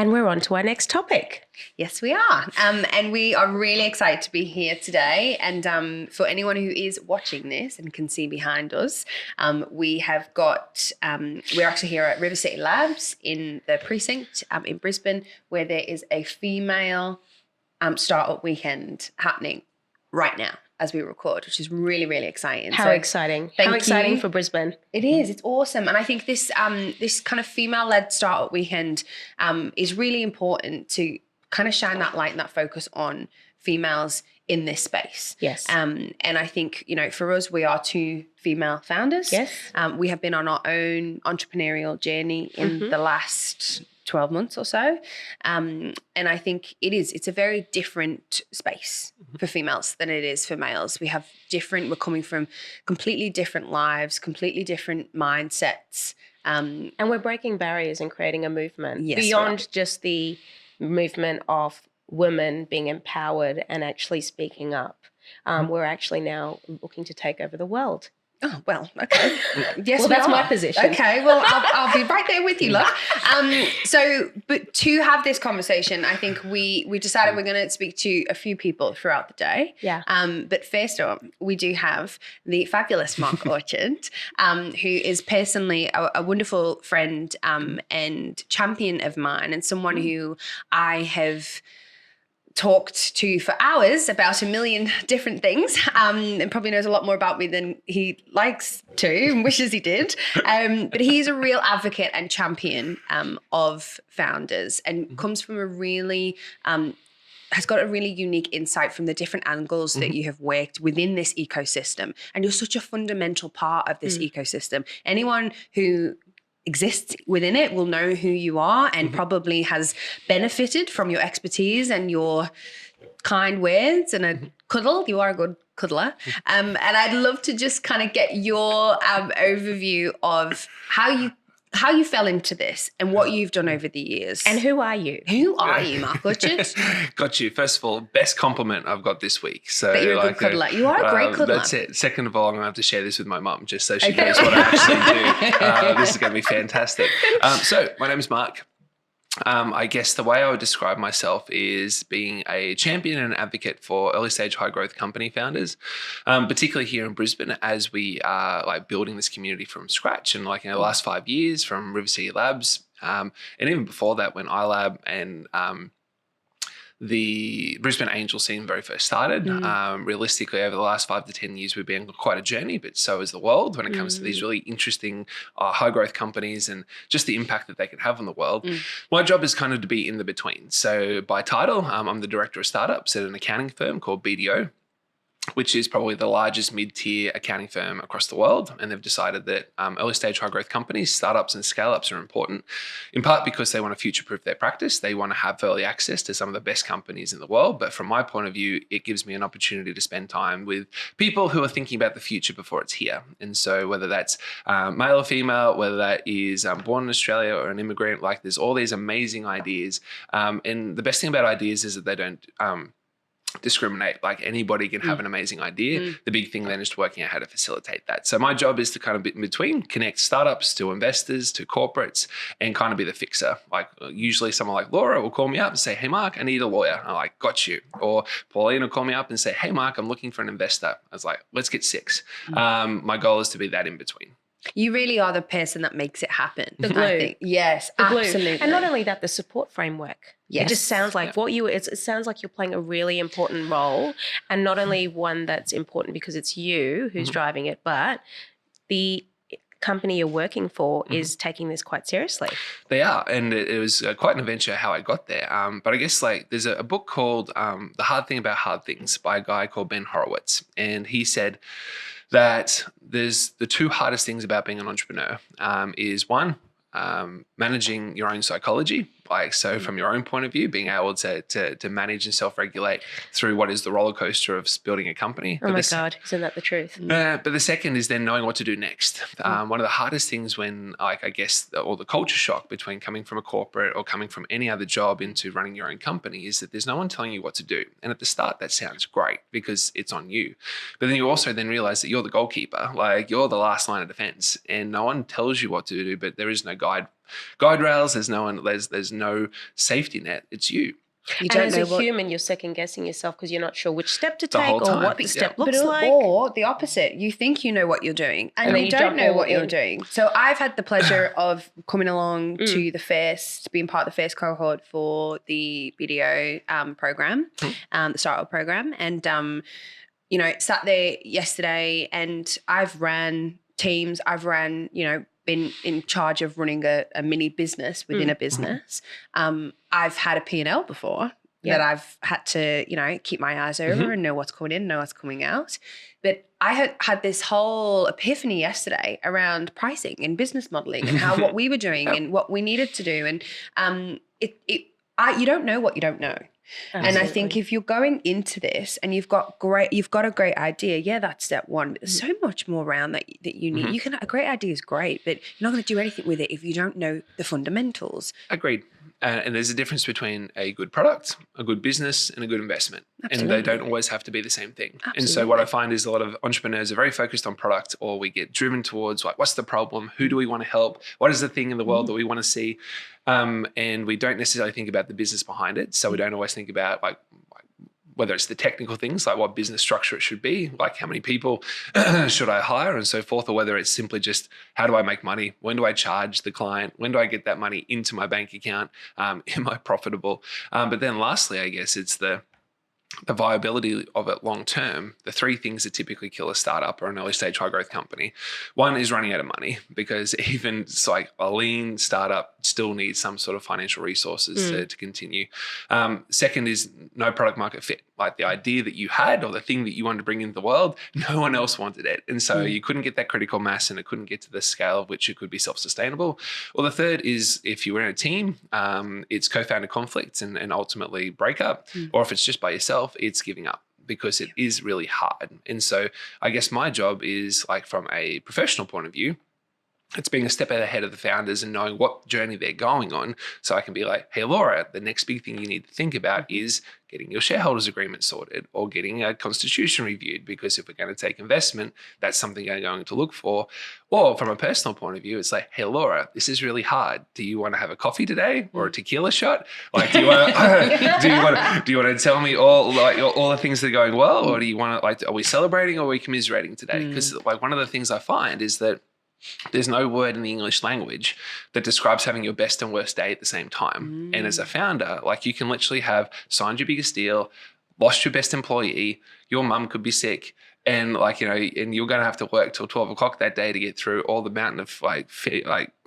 And we're on to our next topic. Yes, we are. And we are really excited to be here today. And for anyone who is watching this and can see behind us, we have got, we're actually here at River City Labs in the precinct in Brisbane, where there is a female startup weekend happening right now as we record, which is really, really exciting. How exciting. How exciting for Brisbane. It is. It's awesome. And I think this this kind of female-led startup weekend is really important to kind of shine that light and that focus on females in this space. Yes. And I think, you know, for us, we are two female founders. Yes. We have been on our own entrepreneurial journey in the last 12 months or so. And I think it's a very different space for females than it is for males. We're coming from completely different lives, completely different mindsets. And we're breaking barriers and creating a movement beyond just the movement of women being empowered and actually speaking up. We're actually now looking to take over the world. Oh, well, okay. Yes, well, that's my position. Okay, well, I'll be right there with you, love. But to have this conversation, I think we decided we're going to speak to a few people throughout the day. Yeah. But first up, we do have the fabulous Marc Orchard, who is personally a wonderful friend and champion of mine, and someone who I have talked to for hours about a million different things, and probably knows a lot more about me than he likes to and wishes he did. But he's a real advocate and champion of founders, and comes from a really has got a really unique insight from the different angles that you have worked within this ecosystem. And you're such a fundamental part of this ecosystem. Anyone who exists within it will know who you are and probably has benefited from your expertise and your kind words and a cuddle. You are a good cuddler. And I'd love to just kind of get your overview of how you fell into this and what you've done over the years. And who are you? Who are you, Marc Orchard? Got you. First of all, best compliment I've got this week. So that you're a good cuddler. You are a great cuddler. That's it. Second of all, I'm going to have to share this with my mum just so she knows what I actually do. This is going to be fantastic. So my name is Marc. I guess the way I would describe myself is being a champion and advocate for early stage high growth company founders, particularly here in Brisbane as we are like building this community from scratch. And like in the last 5 years from River City Labs, and even before that when iLab and the Brisbane Angel scene very first started. Realistically, over the last 5 to 10 years, we've been on quite a journey, but so is the world when it comes to these really interesting high growth companies and just the impact that they can have on the world. My job is kind of to be in the between. So by title, I'm the director of startups at an accounting firm called BDO, which is probably the largest mid-tier accounting firm across the world. And they've decided that early stage high growth companies, startups and scale-ups are important, in part because they want to future-proof their practice. They want to have early access to some of the best companies in the world. But from my point of view, it gives me an opportunity to spend time with people who are thinking about the future before it's here. And so whether that's male or female, whether that is born in Australia or an immigrant, like there's all these amazing ideas. And the best thing about ideas is that they don't discriminate. Like anybody can have an amazing idea. The big thing then is working out how to facilitate that. So my job is to kind of be in between, connect startups to investors, to corporates, and kind of be the fixer. Like usually someone like Laura will call me up and say, hey, Marc, I need a lawyer. I'm like, got you. Or Pauline will call me up and say, hey, Marc, I'm looking for an investor. I was like, let's get 6. My goal is to be that in between. You really are the person that makes it happen. The glue. I think. Yes, the glue. absolutely. And not only that, the support framework. Yes. It just sounds like it sounds like you're playing a really important role, and not only one that's important because it's you who's driving it, but the company you're working for is taking this quite seriously. They are, and it was quite an adventure how I got there. But I guess like there's a book called The Hard Thing About Hard Things by a guy called Ben Horowitz, and he said that there's the 2 hardest things about being an entrepreneur is one, managing your own psychology, like so from your own point of view, being able to manage and self-regulate through what is the roller coaster of building a company. Oh my God, isn't that the truth? But the second is then knowing what to do next. One of the hardest things when, like I guess, or the culture shock between coming from a corporate or coming from any other job into running your own company is that there's no one telling you what to do. And at the start, that sounds great. because it's on you. But then you also then realize that you're the goalkeeper, like you're the last line of defense, and no one tells you what to do, but there is no guide rails. There's no safety net. It's you. You And don't as know a what human, you're second guessing yourself because you're not sure which step to The take whole or time. what the Yeah. step But looks like. or the opposite. You think you know what you're doing and then you you don't jump know all what you're in. doing. So I've had the pleasure of coming along to the first, being part of the first cohort for the BDO program, the startup program. And, you know, sat there yesterday and I've ran teams, been in charge of running a mini business within a business. I've had a P&L before that I've had to, you know, keep my eyes over and know what's coming in, know what's coming out. But I had this whole epiphany yesterday around pricing and business modeling and how what we were doing and what we needed to do. And you don't know what you don't know. Absolutely. And I think if you're going into this and you've got a great idea, that's step one. But there's so much more around that you need. A great idea is great, but you're not going to do anything with it if you don't know the fundamentals. Agreed. And there's a difference between a good product, a good business, and a good investment. Absolutely. And they don't always have to be the same thing. Absolutely. And so what I find is a lot of entrepreneurs are very focused on product, or we get driven towards like, what's the problem? Who do we want to help? What is the thing in the world that we want to see? And we don't necessarily think about the business behind it. So we don't always think about like whether it's the technical things, like what business structure it should be, like how many people should I hire and so forth, or whether it's simply just how do I make money? When do I charge the client? When do I get that money into my bank account? Am I profitable? But then lastly, I guess it's the viability of it long term. The three things that typically kill a startup or an early stage high growth company. One is running out of money, because even it's like a lean startup still needs some sort of financial resources to continue. Second is no product market fit. Like the idea that you had or the thing that you wanted to bring into the world, no one else wanted it. And so you couldn't get that critical mass and it couldn't get to the scale of which it could be self-sustainable. Or the third is if you were in a team, it's co-founder conflicts and ultimately breakup. Or if it's just by yourself, it's giving up, because it is really hard. And so I guess my job is, like, from a professional point of view, it's being a step ahead of the founders and knowing what journey they're going on. So I can be like, hey, Laura, the next big thing you need to think about is getting your shareholders agreement sorted or getting a constitution reviewed, because if we're going to take investment, that's something I'm going to look for. Or from a personal point of view, it's like, hey, Laura, this is really hard. Do you want to have a coffee today or a tequila shot? Like, do you want to tell me all the things that are going well, or do you want to, like, are we celebrating or are we commiserating today? Because like one of the things I find is that there's no word in the English language that describes having your best and worst day at the same time. And as a founder, like, you can literally have signed your biggest deal, lost your best employee, your mum could be sick, and like, you know, and you're going to have to work till 12 o'clock that day to get through all the mountain of like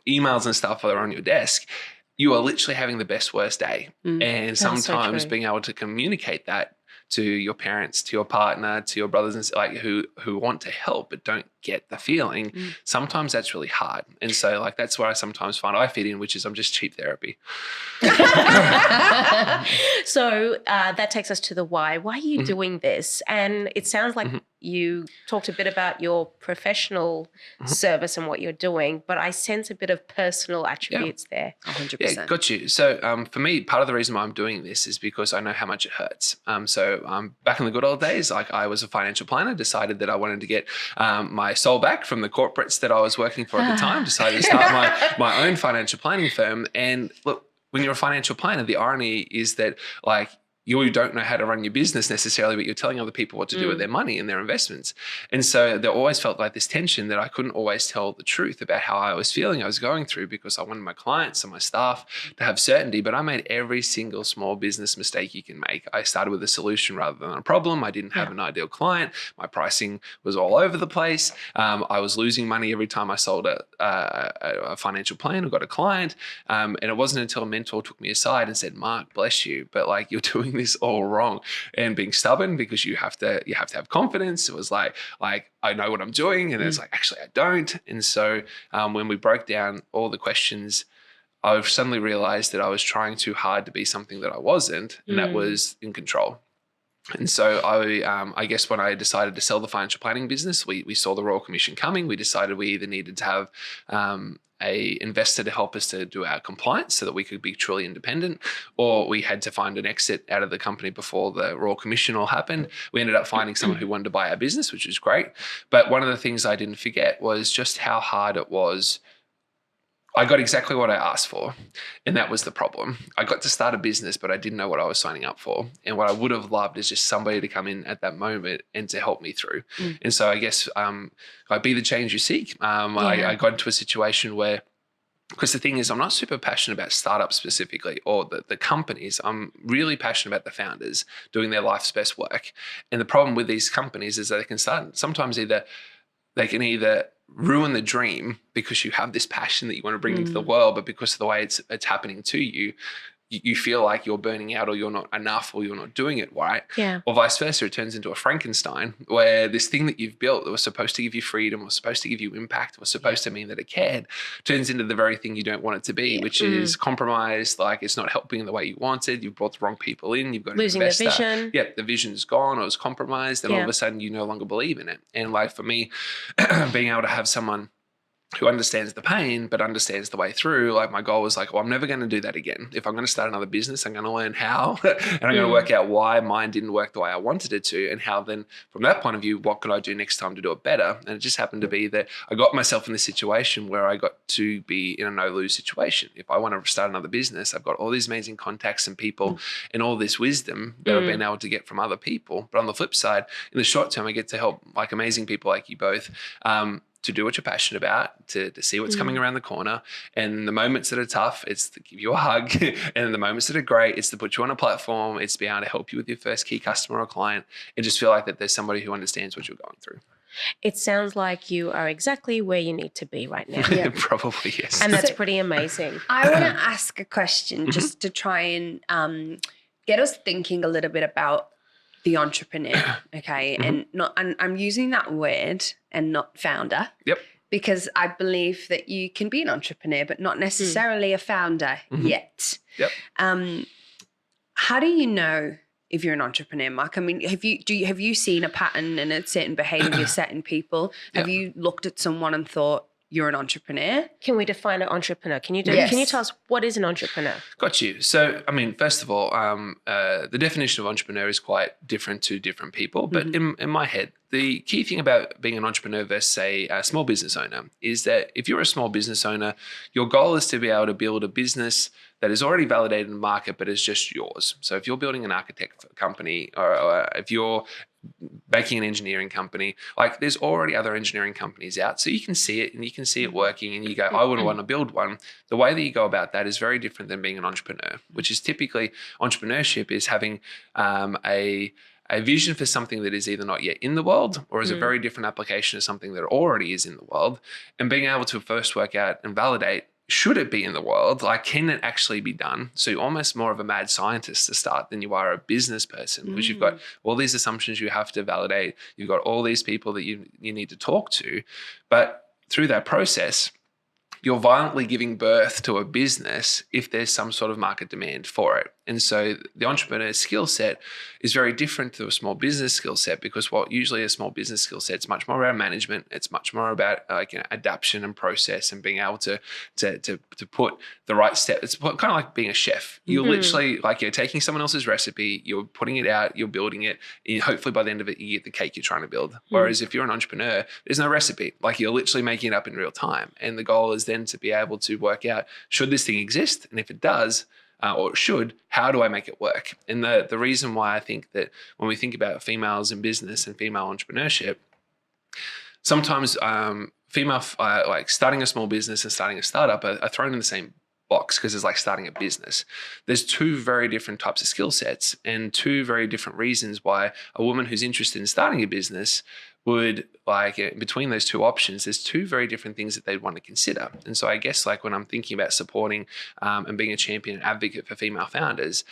emails and stuff that are on your desk. You are literally having the best, worst day. And sometimes so being able to communicate that to your parents, to your partner, to your brothers and like who want to help but don't get the feeling. Sometimes that's really hard. And so like that's where I sometimes find I fit in, which is I'm just cheap therapy. So that takes us to the why. Why are you doing this? And it sounds like you talked a bit about your professional service and what you're doing, but I sense a bit of personal attributes there. 100%. Yeah, got you. So for me, part of the reason why I'm doing this is because I know how much it hurts. So back in the good old days, like I was a financial planner, decided that I wanted to get my soul back from the corporates that I was working for at the time, decided to start my own financial planning firm. And look, when you're a financial planner, the irony is that like you don't know how to run your business necessarily, but you're telling other people what to do with their money and their investments. And so there always felt like this tension that I couldn't always tell the truth about how I was feeling, I was going through, because I wanted my clients and my staff to have certainty. But I made every single small business mistake you can make. I started with a solution rather than a problem. I didn't have an ideal client. My pricing was all over the place. I was losing money every time I sold a financial plan or got a client. And it wasn't until a mentor took me aside and said, Marc, bless you, but like you're doing this all wrong, and being stubborn because you have to have confidence. It was like I know what I'm doing, and it's like actually I don't. And so when we broke down all the questions, I suddenly realized that I was trying too hard to be something that I wasn't, and that was in control. And so I guess when I decided to sell the financial planning business, we saw the Royal Commission coming. We decided we either needed to have a investor to help us to do our compliance so that we could be truly independent, or we had to find an exit out of the company before the Royal Commission all happened. We ended up finding someone who wanted to buy our business, which was great. But one of the things I didn't forget was just how hard it was. I got exactly what I asked for, and that was the problem. I got to start a business, but I didn't know what I was signing up for. And what I would have loved is just somebody to come in at that moment and to help me through. And so I guess I'd be the change you seek. I got into a situation where, because the thing is, I'm not super passionate about startups specifically or the companies. I'm really passionate about the founders doing their life's best work. And the problem with these companies is that they can start sometimes they can either ruin the dream because you have this passion that you want to bring into the world, but because of the way it's happening to you, you feel like you're burning out or you're not enough or you're not doing it right. Yeah. Or vice versa, it turns into a Frankenstein where this thing that you've built that was supposed to give you freedom, was supposed to give you impact, was supposed to mean that it cared, turns into the very thing you don't want it to be, which is compromised, like it's not helping in the way you wanted, you've brought the wrong people in, you've got an losing investor. the vision. Yeah, the vision's gone or it's compromised, and all of a sudden you no longer believe in it. And like for me, being able to have someone who understands the pain but understands the way through, like my goal was like, well, I'm never going to do that again. If I'm going to start another business, I'm going to learn how and I'm going to work out why mine didn't work the way I wanted it to, and how then from that point of view, what could I do next time to do it better? And it just happened to be that I got myself in this situation where I got to be in a no-lose situation. If I want to start another business, I've got all these amazing contacts and people and all this wisdom that I've been able to get from other people. But on the flip side, in the short term, I get to help like amazing people like you both, to do what you're passionate about, to see what's coming around the corner. And the moments that are tough, it's to give you a hug. And the moments that are great, it's to put you on a platform. It's to be able to help you with your first key customer or client and just feel like that there's somebody who understands what you're going through. It sounds like you are exactly where you need to be right now. Probably, yes. And that's pretty amazing. I want to ask a question just to try and get us thinking a little bit about the entrepreneur, okay? And I'm using that word and not founder. Yep. Because I believe that you can be an entrepreneur, but not necessarily a founder yet. Yep. How do you know if you're an entrepreneur, Marc? I mean, have you seen a pattern and a certain behavior set in people? Have you looked at someone and thought, you're an entrepreneur? Can we define an entrepreneur? Can you tell us what is an entrepreneur? Got you. So, I mean, first of all, the definition of entrepreneur is quite different to different people. But in my head, the key thing about being an entrepreneur versus, say, a small business owner is that if you're a small business owner, your goal is to be able to build a business that is already validated in the market, but is just yours. So if you're building an architect company or if you're making an engineering company, like there's already other engineering companies out. So you can see it and you can see it working and you go, I would want to build one. The way that you go about that is very different than being an entrepreneur, which is typically entrepreneurship is having a vision for something that is either not yet in the world or is a very different application of something that already is in the world, and being able to first work out and validate, should it be in the world? Like, can it actually be done? So you're almost more of a mad scientist to start than you are a business person, because you've got all these assumptions you have to validate. You've got all these people that you need to talk to. But through that process, you're violently giving birth to a business if there's some sort of market demand for it. And so the entrepreneur skill set is very different to a small business skill set, because what usually a small business skill set is much more about management. It's much more about adaptation and process and being able to put the right step. It's kind of like being a chef. You're literally like you're taking someone else's recipe, you're putting it out, you're building it, and hopefully by the end of it, you get the cake you're trying to build. Whereas if you're an entrepreneur, there's no recipe. Like you're literally making it up in real time. And the goal is then to be able to work out, should this thing exist? And if it does, or it should, how do I make it work? And the reason why I think that when we think about females in business and female entrepreneurship, sometimes female like starting a small business and starting a startup are thrown in the same box, because it's like starting a business. There's two very different types of skill sets and two very different reasons why a woman who's interested in starting a business would, like, between those two options, there's two very different things that they'd want to consider. And so I guess like when I'm thinking about supporting and being a champion and advocate for female founders,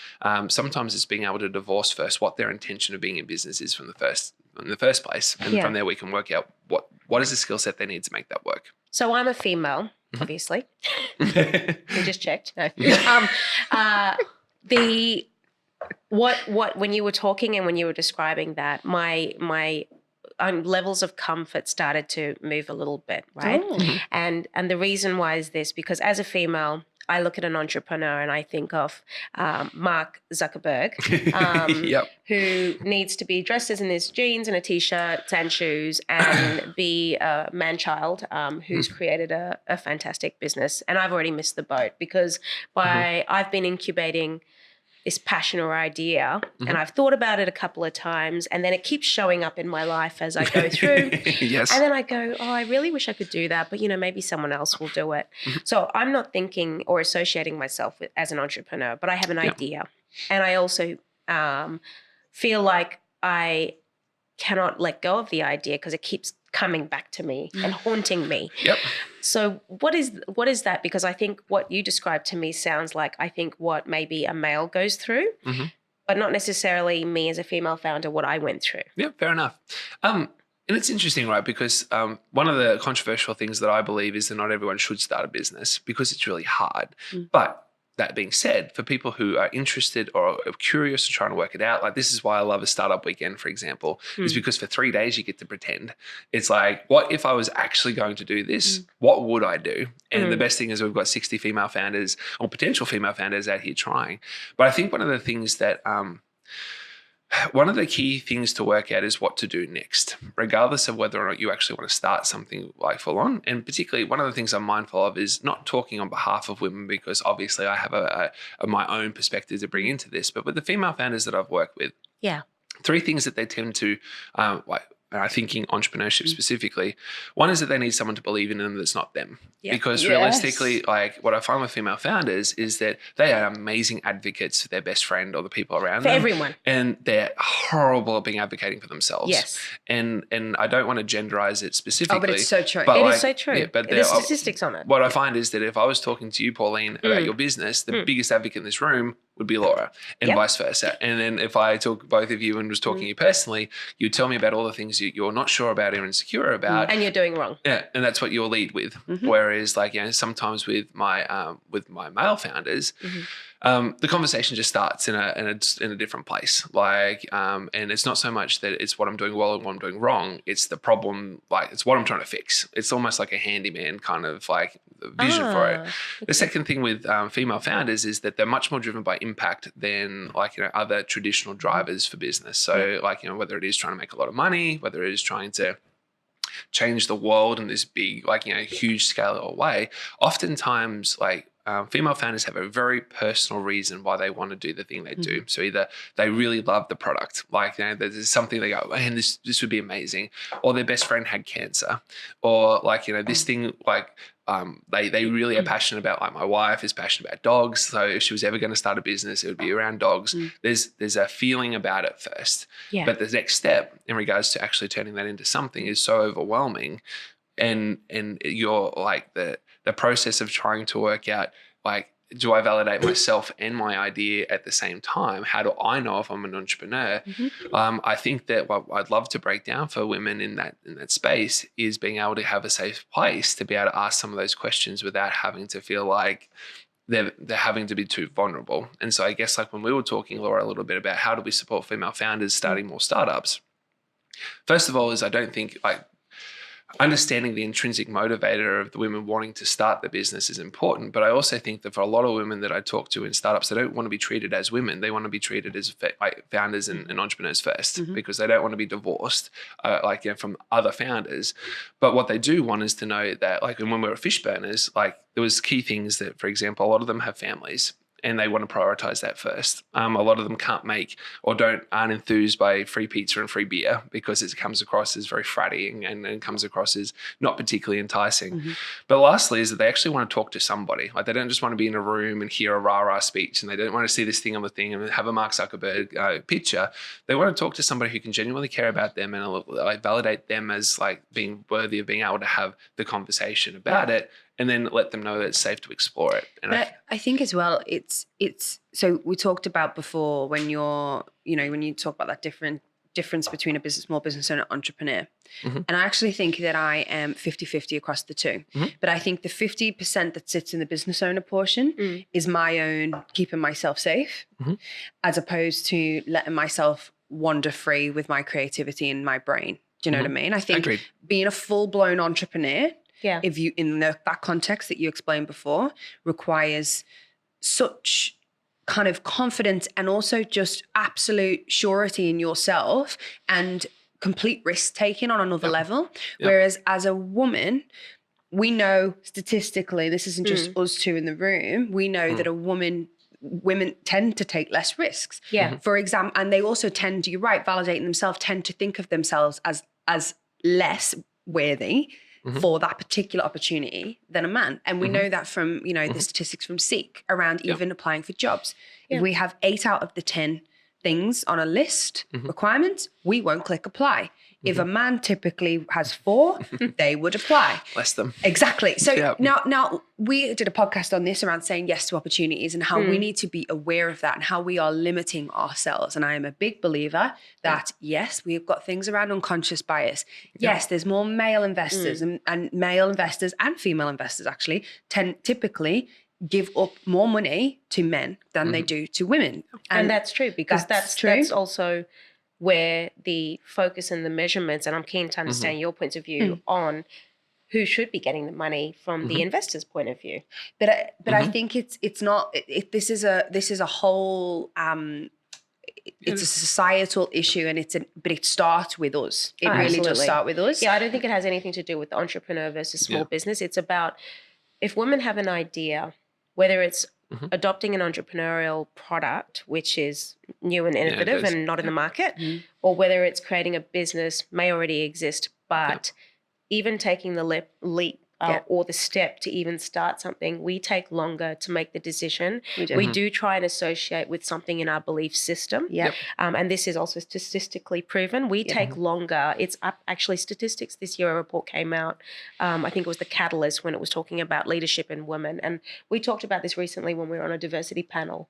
sometimes it's being able to divorce first what their intention of being in business is in the first place. And from there we can work out what is the skill set they need to make that work. So I'm a female, obviously. We just checked. No. What when you were talking and when you were describing that, my levels of comfort started to move a little bit, right? Oh. And the reason why is this, because as a female, I look at an entrepreneur and I think of Mark Zuckerberg, Yep. who needs to be dressed in his jeans and a t-shirt and shoes and be a man-child who's created a fantastic business. And I've already missed the boat because I've been incubating this passion or idea and I've thought about it a couple of times and then it keeps showing up in my life as I go through. Yes. And then I go, I really wish I could do that, but maybe someone else will do it. So I'm not thinking or associating myself as an entrepreneur, but I have an idea. And I also feel like I cannot let go of the idea because it keeps coming back to me and haunting me. Yep. So what is that? Because I think what you described to me sounds like I think what maybe a male goes through, but not necessarily me as a female founder, what I went through. Yeah, fair enough. And it's interesting, right? Because one of the controversial things that I believe is that not everyone should start a business because it's really hard. But that being said, for people who are interested or are curious or trying to work it out, like this is why I love a startup weekend, for example, is because for 3 days you get to pretend. It's like, what if I was actually going to do this? What would I do? And the best thing is we've got 60 female founders or potential female founders out here trying. But I think one of the things that one of the key things to work out is what to do next, regardless of whether or not you actually want to start something like full on. And particularly one of the things I'm mindful of is not talking on behalf of women because obviously I have my own perspective to bring into this. But with the female founders that I've worked with, 3 things that they tend to and I think in entrepreneurship specifically, one is that they need someone to believe in them that's not them. Because realistically, like what I find with female founders is that they are amazing advocates for their best friend or the people around them. For everyone. And they're horrible at being advocating for themselves. Yes. And I don't want to genderize it specifically. Oh, but it's so true. It is so true. Yeah, but there's statistics on it. What I find is that if I was talking to you, Pauline, about your business, the biggest advocate in this room would be Laura and vice versa. And then if I took both of you and was talking to you personally, you'd tell me about all the things you're not sure about or insecure about. And you're doing wrong. Yeah. And that's what you'll lead with. Whereas like, sometimes with my male founders, the conversation just starts in a different place. Like, and it's not so much that it's what I'm doing well and what I'm doing wrong. It's the problem. Like it's what I'm trying to fix. It's almost like a handyman kind of like vision for it. Okay. The second thing with female founders is that they're much more driven by impact than like, other traditional drivers for business. So like, whether it is trying to make a lot of money, whether it is trying to change the world in this big, like, huge scale way, oftentimes like, female founders have a very personal reason why they want to do the thing they do. So either they really love the product, like there's something they go, man, this would be amazing, or their best friend had cancer, or like this thing like they really are passionate about. Like my wife is passionate about dogs, so if she was ever going to start a business, it would be around dogs. There's a feeling about it first, but the next step in regards to actually turning that into something is so overwhelming, and you're like the process of trying to work out, like, do I validate myself and my idea at the same time? How do I know if I'm an entrepreneur? I think that what I'd love to break down for women in that space is being able to have a safe place to be able to ask some of those questions without having to feel like they're having to be too vulnerable. And so I guess like when we were talking, Laura, a little bit about how do we support female founders starting more startups, first of all is I don't think like understanding the intrinsic motivator of the women wanting to start the business is important. But I also think that for a lot of women that I talk to in startups, they don't want to be treated as women. They want to be treated as founders and entrepreneurs first, because they don't want to be divorced from other founders. But what they do want is to know that, like, when we were fish burners, like there was key things that, for example, a lot of them have families, and they want to prioritize that first. A lot of them can't make or aren't enthused by free pizza and free beer because it comes across as very fratty and comes across as not particularly enticing. But lastly is that they actually want to talk to somebody. Like they don't just want to be in a room and hear a rah-rah speech, and they don't want to see this thing on the thing and have a Mark Zuckerberg picture. They want to talk to somebody who can genuinely care about them and like validate them as like being worthy of being able to have the conversation about it, and then let them know that it's safe to explore it. And I think as well, it's so we talked about before when you're, when you talk about that difference between a small business owner and entrepreneur. And I actually think that I am 50-50 across the two. But I think the 50% that sits in the business owner portion is my own keeping myself safe, as opposed to letting myself wander free with my creativity and my brain. Do you know what I mean? I think Agreed. being a full-blown entrepreneur, Yeah. if you in that context that you explained before, requires such kind of confidence and also just absolute surety in yourself and complete risk taking on another level. Whereas as a woman, we know statistically, this isn't just us two in the room, we know that women tend to take less risks. Yeah. For example, and they also tend, you're right, validating themselves, tend to think of themselves as less worthy for that particular opportunity than a man. And we know that from, you know, the statistics from Seek around even applying for jobs. If we have 8 out of the 10 things on a list, requirements, we won't click apply. If a man typically has 4, they would apply. Less them. Exactly. So now we did a podcast on this around saying yes to opportunities and how we need to be aware of that and how we are limiting ourselves. And I am a big believer that yes, we've got things around unconscious bias. Yes, there's more male investors and male investors and female investors actually typically give up more money to men than they do to women. And that's true because that's also where the focus and the measurements, and I'm keen to understand your points of view on who should be getting the money from the investor's point of view. But I think it's not. This is a whole. It's a societal issue, and but it starts with us. It really does start with us. Yeah, I don't think it has anything to do with entrepreneur versus small business. It's about if women have an idea, whether it's adopting an entrepreneurial product, which is new and innovative and not in the market, or whether it's creating a business, may already exist, but even taking the leap or the step to even start something, we take longer to make the decision. We do try and associate with something in our belief system. And this is also statistically proven. We take longer. It's up, actually, statistics this year, a report came out. I think it was the Catalyst when it was talking about leadership in women. And we talked about this recently when we were on a diversity panel,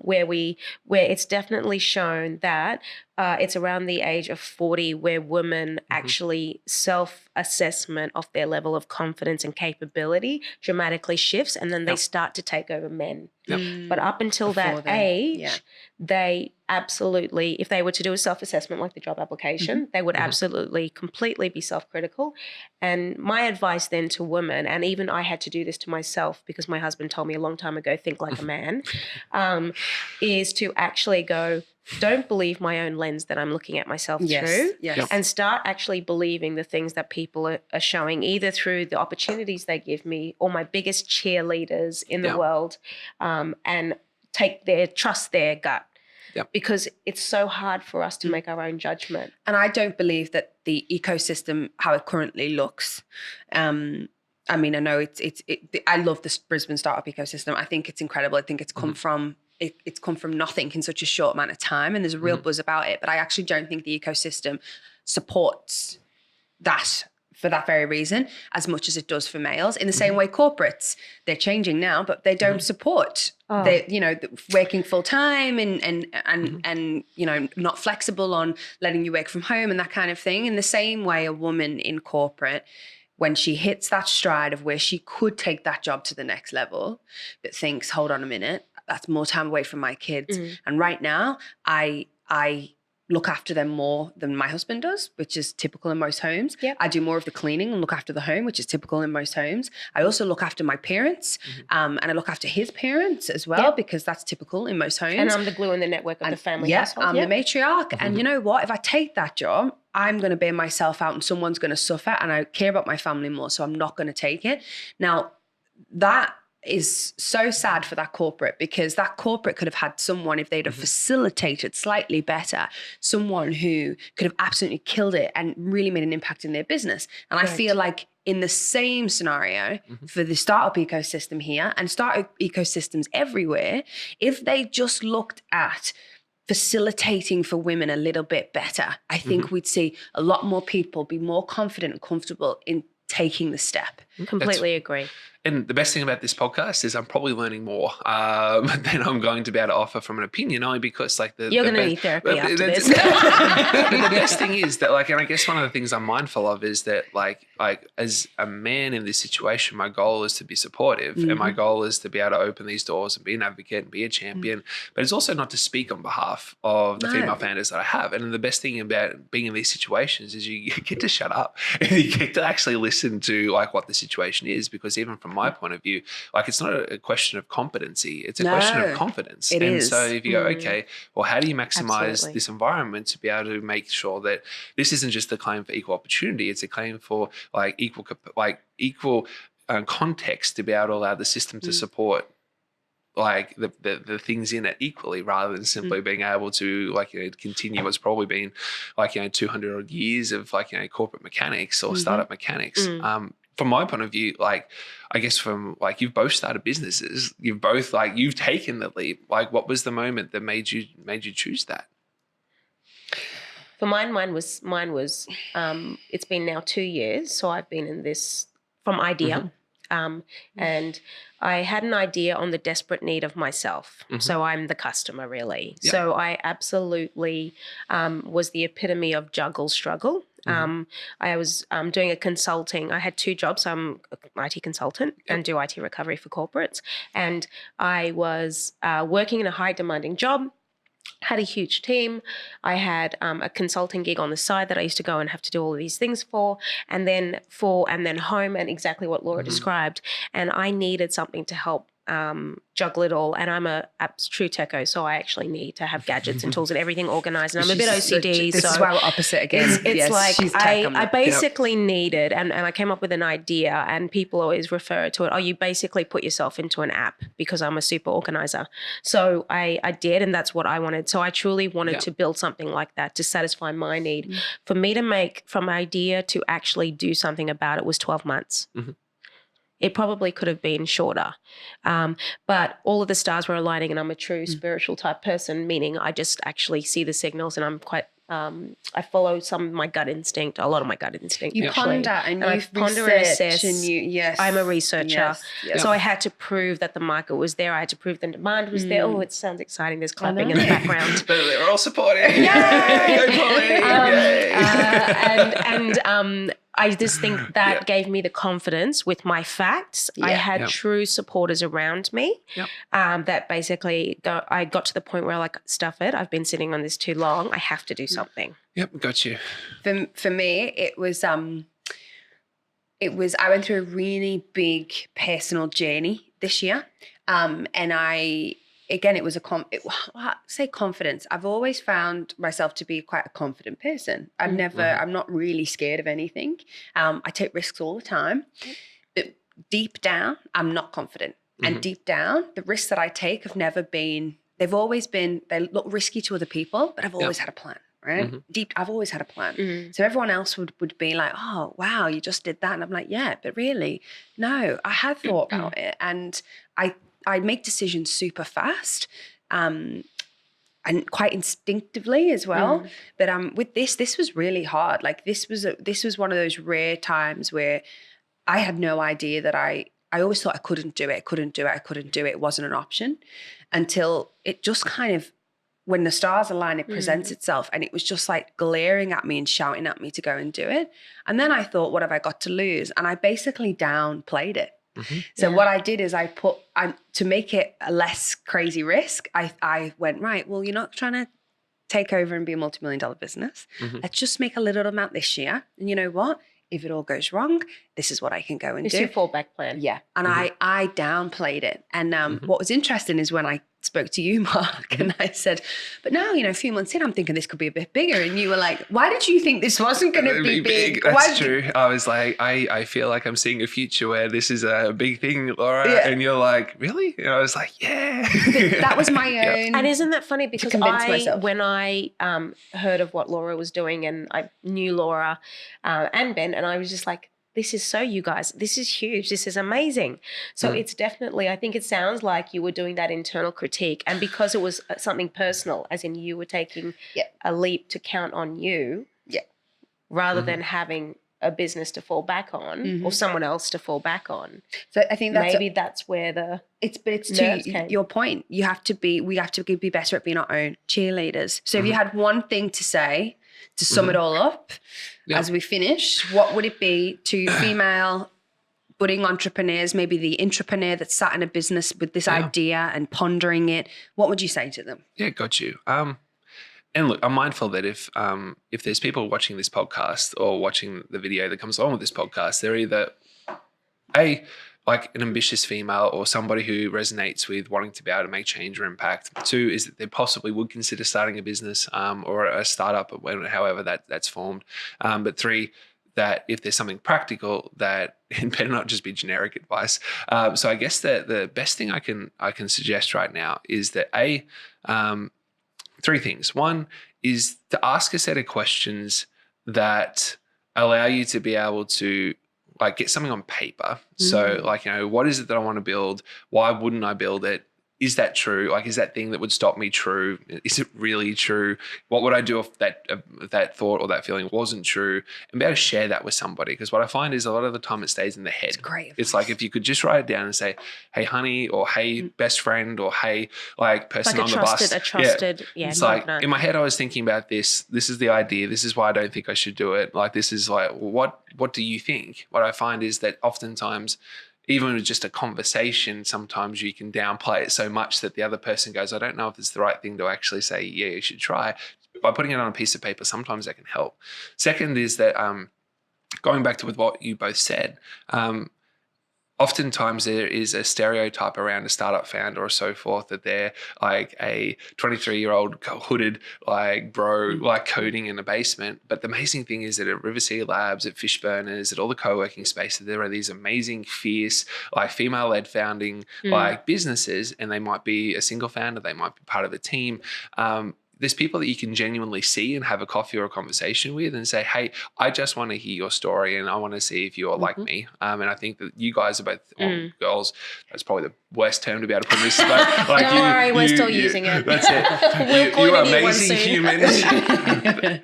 where it's definitely shown that it's around the age of 40 where women actually self-assessment of their level of confidence and capability dramatically shifts, and then they start to take over men. But up until that age, they absolutely, if they were to do a self-assessment like the job application, they would absolutely completely be self-critical. And my advice then to women, and even I had to do this to myself because my husband told me a long time ago, think like a man, is to actually go, don't believe my own lens that I'm looking at myself through, and start actually believing the things that people are showing, either through the opportunities they give me or my biggest cheerleaders in the world, and trust their gut. Because it's so hard for us to make our own judgment. And I don't believe that the ecosystem, how it currently looks, I mean, I know I love this Brisbane startup ecosystem. I think it's incredible. I think it's come from it's come from nothing in such a short amount of time, and there's a real buzz about it. But I actually don't think the ecosystem supports that for that very reason as much as it does for males. In the same way, corporates, they're changing now, but they don't support working full time and you know, not flexible on letting you work from home and that kind of thing. In the same way, a woman in corporate, when she hits that stride of where she could take that job to the next level, but thinks, hold on a minute, that's more time away from my kids. And right now, I look after them more than my husband does, which is typical in most homes. I do more of the cleaning and look after the home, which is typical in most homes. I also look after my parents, and I look after his parents as well, because that's typical in most homes. And I'm the glue in the network of the family household. I'm the matriarch. And you know what? If I take that job, I'm going to bear myself out and someone's going to suffer, and I care about my family more, so I'm not going to take it. Now, that is so sad for that corporate, because that corporate could have had someone, if they'd have facilitated slightly better, someone who could have absolutely killed it and really made an impact in their business. And I feel like in the same scenario for the startup ecosystem here and startup ecosystems everywhere, if they just looked at facilitating for women a little bit better, I think we'd see a lot more people be more confident and comfortable in taking the step. Completely agree. And the best thing about this podcast is I'm probably learning more than I'm going to be able to offer from an opinion, only because like you're going to need therapy after this. But the best thing is that like, and I guess one of the things I'm mindful of is that like as a man in this situation, my goal is to be supportive, and my goal is to be able to open these doors and be an advocate and be a champion. But it's also not to speak on behalf of the female founders that I have. And the best thing about being in these situations is you get to shut up and you get to actually listen to like what the situation is, because even from my point of view, like it's not a question of competency, it's a question of confidence. It is. So if you go, okay, well, how do you maximize this environment to be able to make sure that this isn't just a claim for equal opportunity, it's a claim for like equal context to be able to allow the system to support like the things in it equally, rather than simply being able to like, you know, continue what's probably been like, you know, 200 odd years of like, you know, corporate mechanics or startup mechanics. From my point of view, like, I guess from like, you've both started businesses, you've both like, you've taken the leap. Like, what was the moment that made you choose that? For mine was it's been now 2 years. So I've been in this from idea. And I had an idea on the desperate need of myself. So I'm the customer, really. Yep. So I absolutely was the epitome of juggle struggle. I was doing a consulting. I had 2 jobs. I'm an IT consultant and do IT recovery for corporates. And I was working in a high demanding job. Had a huge team. I had a consulting gig on the side that I used to go and have to do all of these things for, and then home, and exactly what Laura described. And I needed something to help juggle it all. And I'm a true techo, so I actually need to have gadgets and tools and everything organized. And I'm a bit OCD. This is why we're opposite again. It's like I basically needed, and I came up with an idea, and people always refer to it, oh, you basically put yourself into an app, because I'm a super organizer. So I did, and that's what I wanted. So I truly wanted to build something like that to satisfy my need. For me to make from idea to actually do something about it was 12 months. It probably could have been shorter. But all of the stars were aligning, and I'm a true spiritual type person, meaning I just actually see the signals, and I'm quite, I follow some of my gut instinct, a lot of my gut instinct. You ponder and you ponder and assess. And I'm a researcher. Yes. So I had to prove that the market was there. I had to prove the demand was there. Oh, it sounds exciting. There's clapping in the background. But they're all supporting. And I just think that gave me the confidence with my facts. I had true supporters around me that basically I got to the point where like, stuff it, I've been sitting on this too long. I have to do something. Yep, got you. For me, it was I went through a really big personal journey this year. And it was say confidence. I've always found myself to be quite a confident person. I'm not really scared of anything. I take risks all the time. But deep down, I'm not confident. And deep down, the risks that I take have never been, they look risky to other people, but I've always had a plan, right? I've always had a plan. So everyone else would be like, oh, wow, you just did that. And I'm like, yeah, but really, no, I had thought about it. And I make decisions super fast and quite instinctively as well. But with this was really hard. Like this was one of those rare times where I had no idea that I always thought I couldn't do it. It wasn't an option until it just kind of, when the stars align, it presents itself, and it was just like glaring at me and shouting at me to go and do it. And then I thought, what have I got to lose? And I basically downplayed it. So what I did is to make it a less crazy risk, I went, right, well, you're not trying to take over and be a multi-million-dollar business. Let's just make a little amount this year. And you know what? If it all goes wrong, this is what I can go and do. It's your fallback plan. Yeah. And I downplayed it. And what was interesting is when I spoke to you, Marc, and I said, but now, a few months in, I'm thinking this could be a bit bigger. And you were like, why did you think this wasn't going to be big? That's true. I was like, I feel like I'm seeing a future where this is a big thing, Laura. Yeah. And you're like, really? And I was like, yeah. That was my own. And isn't that funny? Because when I heard of what Laura was doing, and I knew Laura and Ben, and I was just like, this is so, you guys, this is huge. This is amazing. So it's definitely, I think it sounds like you were doing that internal critique. And because it was something personal, as in you were taking a leap to count on you rather than having a business to fall back on or someone else to fall back on. So I think that's where it's nerves to came. your point. We have to be better at being our own cheerleaders. So if you had one thing to say to sum it all up as we finish, what would it be to female budding entrepreneurs, maybe the entrepreneur that's sat in a business with this idea and pondering it? What would you say to them? Yeah, got you. And look, I'm mindful that if there's people watching this podcast or watching the video that comes along with this podcast, they're either like an ambitious female or somebody who resonates with wanting to be able to make change or impact. 2 is that they possibly would consider starting a business or a startup, however that's formed. But 3, that if there's something practical, that it better not just be generic advice. So I guess that the best thing I can suggest right now is that 3 things. 1 is to ask a set of questions that allow you to be able to like get something on paper. So like, what is it that I want to build? Why wouldn't I build it? Is that true? Like, is that thing that would stop me true? Is it really true? What would I do if that thought or that feeling wasn't true? And be able to share that with somebody. Because what I find is a lot of the time it stays in the head. It's great. It's like if you could just write it down and say, hey, honey, or hey, best friend, or hey, like person like on the bus. A trusted, It's like in my head I was thinking about this. This is the idea. This is why I don't think I should do it. Like this is like, what do you think? What I find is that oftentimes, even with just a conversation, sometimes you can downplay it so much that the other person goes, I don't know if it's the right thing to actually say, yeah, you should try. By putting it on a piece of paper, sometimes that can help. Second is that going back to with what you both said, oftentimes there is a stereotype around a startup founder or so forth that they're like a 23-year-old hooded like bro like coding in a basement. But the amazing thing is that at River Sea Labs, at Fishburners, at all the co-working spaces, there are these amazing, fierce, like female-led founding like businesses, and they might be a single founder, they might be part of a team. There's people that you can genuinely see and have a coffee or a conversation with and say, hey, I just want to hear your story and I want to see if you're like me. And I think that you guys are both girls. That's probably the worst term to be able to put in this. But like Don't worry, we're still using it. That's it. You are amazing humans.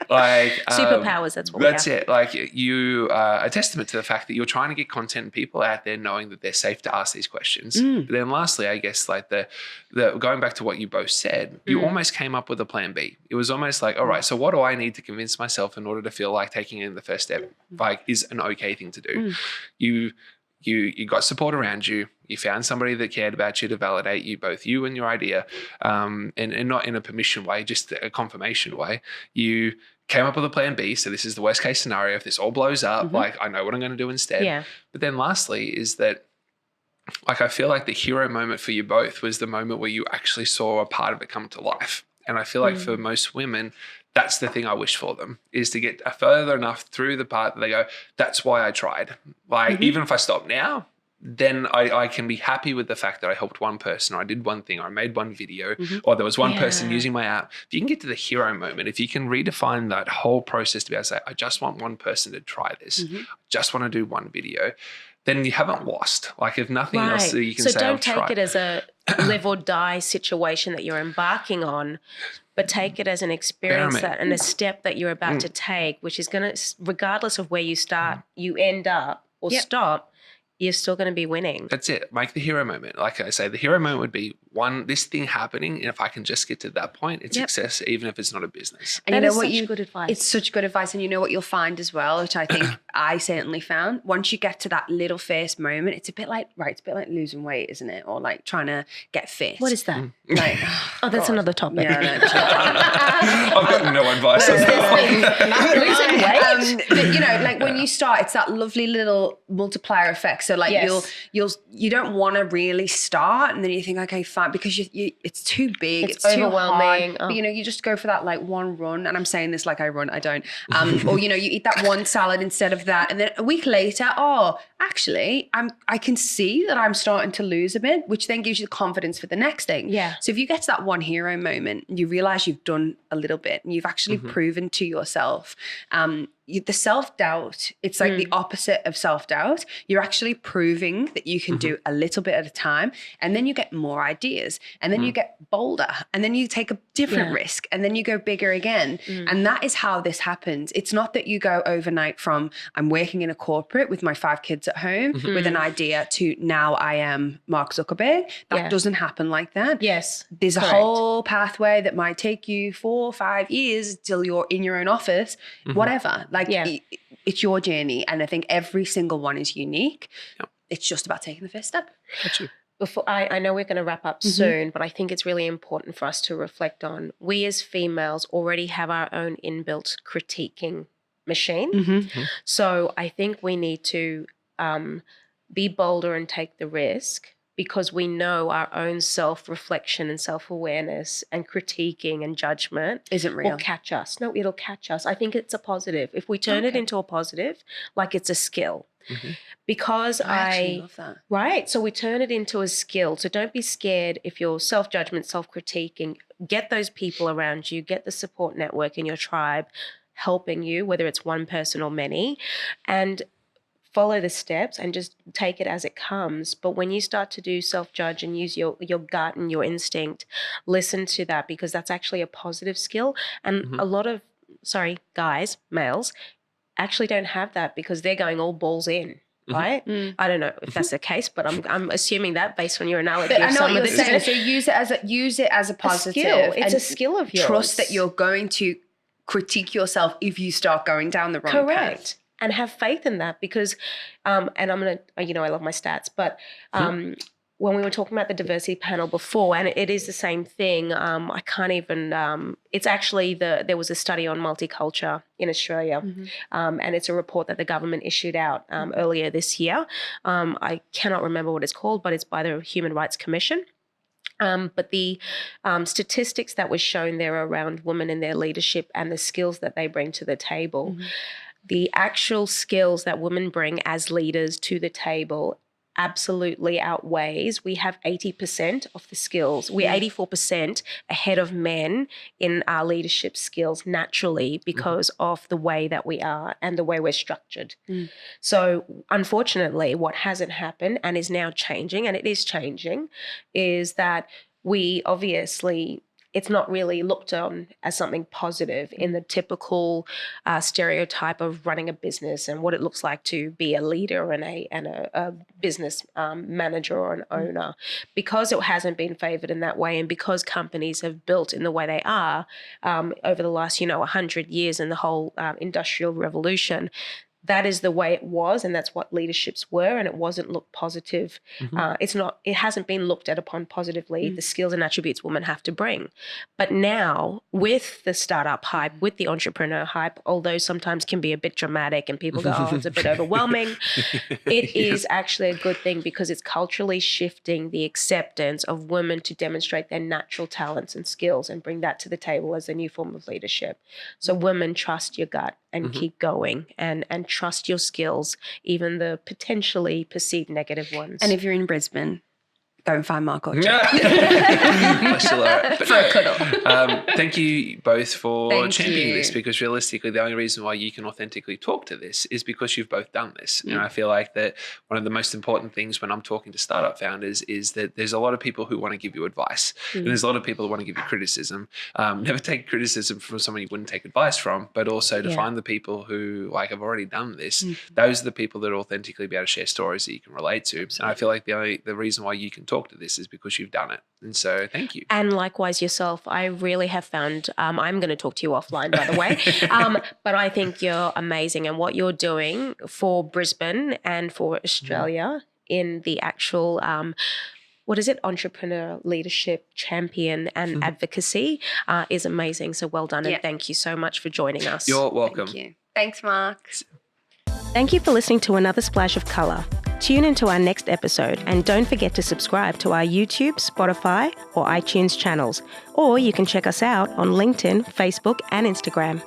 Like superpowers, that's what that's we have. it. Like you are a testament to the fact that you're trying to get content and people out there knowing that they're safe to ask these questions. But then lastly, I guess like the going back to what you both said, you almost came up with a plan B. It was almost like, all right, so what do I need to convince myself in order to feel like taking in the first step like is an okay thing to do? You got support around you. You found somebody that cared about you to validate you, both you and your idea, and not in a permission way, just a confirmation way. You came up with a plan B. So this is the worst case scenario. If this all blows up, like I know what I'm going to do instead. Yeah. But then lastly is that like I feel like the hero moment for you both was the moment where you actually saw a part of it come to life. And I feel like for most women, that's the thing I wish for them, is to get further enough through the part that they go, that's why I tried. Like even if I stop now, then I can be happy with the fact that I helped one person or I did one thing or I made one video or there was one person using my app. If you can get to the hero moment, if you can redefine that whole process to be able to say, I just want one person to try this, I just want to do one video, then you haven't lost. Like if nothing else, you can say, so don't I've tried. take it as a live or die situation that you're embarking on, but take it as an experience and a step that you're about to take, which is going to, regardless of where you start, you end up or stop, you're still going to be winning. That's it. Make the hero moment. Like I say, the hero moment would be this thing happening. And if I can just get to that point, it's success, even if it's not a business. And that you know is what such good advice. It's such good advice. And you know what you'll find as well, which I think I certainly found, once you get to that little first moment, it's a bit like losing weight, isn't it? Or like trying to get fit. What is that? Like, that's another topic. Yeah, I've got no advice on that. But you know, like when you start, it's that lovely little multiplier effect. So like you don't want to really start, and then you think, okay, fine, because it's too big, it's too overwhelming. hard. But you know, you just go for that like one run, and I'm saying this like I run, I don't. Or you know, you eat that one salad instead of that, and then a week later, actually, I can see that I'm starting to lose a bit, which then gives you the confidence for the next thing. Yeah. So if you get to that one hero moment, you realize you've done a little bit, and you've actually proven to yourself, the self-doubt, it's like the opposite of self-doubt. You're actually proving that you can do a little bit at a time, and then you get more ideas, and then you get bolder, and then you take a different risk, and then you go bigger again. And that is how this happens. It's not that you go overnight from I'm working in a corporate with my 5 kids at home with an idea to now I am Mark Zuckerberg. That doesn't happen like that. Yes. There's a whole pathway that might take you 4 or 5 years till you're in your own office, whatever. Like it's your journey. And I think every single one is unique. Yep. It's just about taking the first step. Before I know we're going to wrap up soon, but I think it's really important for us to reflect on, we as females already have our own inbuilt critiquing machine. So I think we need to be bolder and take the risk, because we know our own self-reflection and self-awareness and critiquing and judgment isn't real. Will catch us. No, it'll catch us. I think it's a positive. If we turn it into a positive, like it's a skill. Because I actually love that. Right. So we turn it into a skill. So don't be scared if you're self-judgment, self-critiquing. Get those people around you, get the support network in your tribe helping you, whether it's one person or many, and follow the steps and just take it as it comes. But when you start to do self-judge and use your gut and your instinct, listen to that, because that's actually a positive skill. And a lot of, guys, males, actually don't have that because they're going all balls in. Right? I don't know if that's the case, but I'm assuming that based on your analogy. But I know what you're saying. So use it as a positive. Skill. It's a skill of yours. Trust that you're going to critique yourself if you start going down the wrong path. And have faith in that, because, and I'm going to, I love my stats, but when we were talking about the diversity panel before, and it is the same thing, I can't even, it's actually there was a study on multicultural in Australia, and it's a report that the government issued out earlier this year. I cannot remember what it's called, but it's by the Human Rights Commission. But the statistics that was shown there around women in their leadership and the skills that they bring to the table, the actual skills that women bring as leaders to the table absolutely outweighs. We have 80% of the skills. We're 84% ahead of men in our leadership skills naturally because of the way that we are and the way we're structured. So unfortunately, what hasn't happened and is now changing, and it is changing, is that we obviously, it's not really looked on as something positive in the typical stereotype of running a business and what it looks like to be a leader and a business manager or an owner, because it hasn't been favored in that way, and because companies have built in the way they are over the last 100 years in the whole industrial revolution. That is the way it was, and that's what leaderships were, and it wasn't looked positive. It hasn't been looked at upon positively, the skills and attributes women have to bring. But now, with the startup hype, with the entrepreneur hype, although sometimes can be a bit dramatic and people go, oh, it's a bit overwhelming, it is actually a good thing, because it's culturally shifting the acceptance of women to demonstrate their natural talents and skills and bring that to the table as a new form of leadership. So women, trust your gut and keep going, and trust your skills, even the potentially perceived negative ones. And if you're in Brisbane, go and find Marc Orchard. For a cuddle. Thank you both for championing this, because realistically, the only reason why you can authentically talk to this is because you've both done this. And I feel like that one of the most important things when I'm talking to startup founders is that there's a lot of people who want to give you advice, and there's a lot of people who want to give you criticism. Never take criticism from someone you wouldn't take advice from, but also to find the people who have already done this. Those are the people that authentically be able to share stories that you can relate to. And I feel like the reason why you can talk to this is because you've done it. And so thank you. And likewise yourself, I really have found, I'm going to talk to you offline, by the way, but I think you're amazing, and what you're doing for Brisbane and for Australia in the actual, entrepreneur leadership champion and advocacy is amazing. So well done. And thank you so much for joining us. You're welcome. Thank you. Thanks, Marc. Thank you for listening to another Splash of Colour. Tune into our next episode, and don't forget to subscribe to our YouTube, Spotify or iTunes channels, or you can check us out on LinkedIn, Facebook and Instagram.